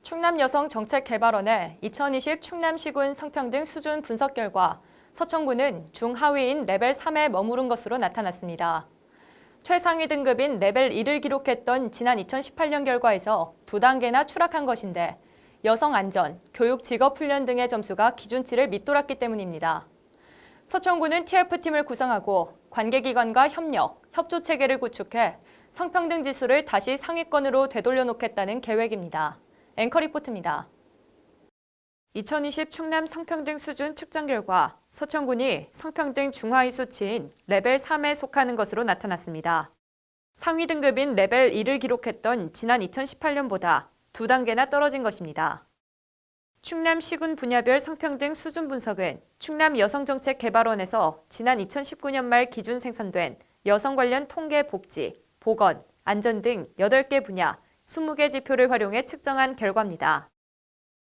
충남여성정책개발원의 2020 충남시군 성평등 수준 분석 결과 서천군은 중하위인 레벨 3에 머무른 것으로 나타났습니다. 최상위 등급인 레벨 2를 기록했던 지난 2018년 결과에서 2단계나 추락한 것인데 여성 안전, 교육 직업 훈련 등의 점수가 기준치를 밑돌았기 때문입니다. 서천군은 TF팀을 구성하고 관계기관과 협력, 협조 체계를 구축해 성평등 지수를 다시 상위권으로 되돌려 놓겠다는 계획입니다. 앵커 리포트입니다. 2020 충남 성평등 수준 측정 결과 서천군이 성평등 중하위 수치인 레벨 3에 속하는 것으로 나타났습니다. 상위 등급인 레벨 2를 기록했던 지난 2018년보다 2단계나 떨어진 것입니다. 충남시군 분야별 성평등 수준 분석은 충남여성정책개발원에서 지난 2019년 말 기준 생산된 여성 관련 통계 복지, 보건, 안전 등 8개 분야 20개 지표를 활용해 측정한 결과입니다.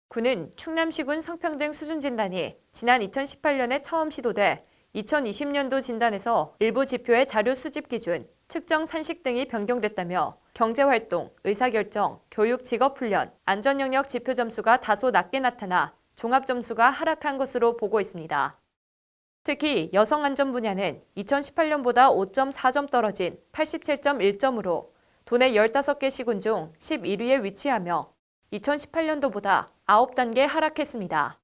군은 충남시군 성평등 수준 진단이 지난 2018년에 처음 시도돼 2020년도 진단에서 일부 지표의 자료 수집 기준, 측정 산식 등이 변경됐다며 경제활동, 의사결정, 교육 직업훈련, 안전 영역 지표 점수가 다소 낮게 나타나 종합 점수가 하락한 것으로 보고 있습니다. 특히 여성 안전 분야는 2018년보다 5.4점 떨어진 87.1점으로 도내 15개 시군 중 11위에 위치하며 2018년도보다 9단계 하락했습니다.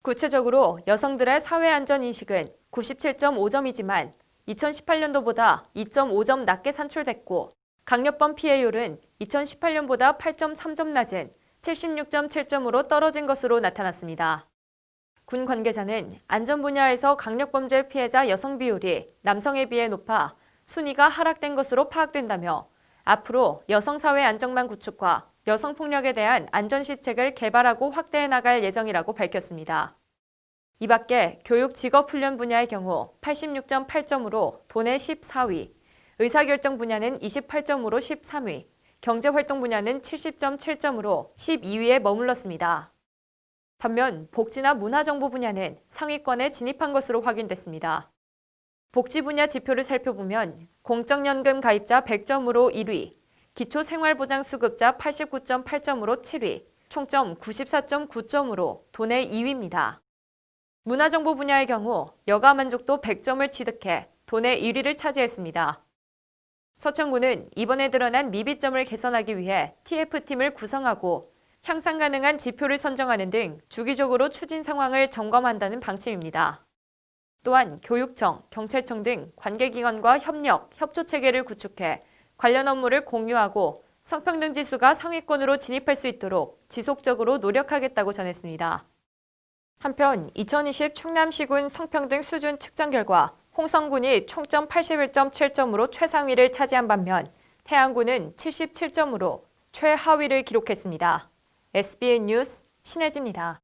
구체적으로 여성들의 사회안전인식은 97.5점이지만 2018년도보다 2.5점 낮게 산출됐고 강력범 피해율은 2018년보다 8.3점 낮은 76.7점으로 떨어진 것으로 나타났습니다. 군 관계자는 안전 분야에서 강력범죄 피해자 여성 비율이 남성에 비해 높아 순위가 하락된 것으로 파악된다며 앞으로 여성사회 안정망 구축과 여성폭력에 대한 안전시책을 개발하고 확대해 나갈 예정이라고 밝혔습니다. 이 밖에 교육 직업훈련 분야의 경우 86.8점으로 도내 14위, 의사결정 분야는 28점으로 13위, 경제활동 분야는 70.7점으로 12위에 머물렀습니다. 반면 복지나 문화정보 분야는 상위권에 진입한 것으로 확인됐습니다. 복지 분야 지표를 살펴보면 공적연금 가입자 100점으로 1위, 기초생활보장 수급자 89.8점으로 7위, 총점 94.9점으로 도내 2위입니다. 문화정보 분야의 경우 여가 만족도 100점을 취득해 도내 1위를 차지했습니다. 서천군은 이번에 드러난 미비점을 개선하기 위해 TF팀을 구성하고 향상 가능한 지표를 선정하는 등 주기적으로 추진 상황을 점검한다는 방침입니다. 또한 교육청, 경찰청 등 관계기관과 협력, 협조 체계를 구축해 관련 업무를 공유하고 성평등 지수가 상위권으로 진입할 수 있도록 지속적으로 노력하겠다고 전했습니다. 한편 2020 충남시군 성평등 수준 측정 결과 홍성군이 총점 81.7점으로 최상위를 차지한 반면 태안군은 77점으로 최하위를 기록했습니다. SBN 뉴스 신혜지입니다.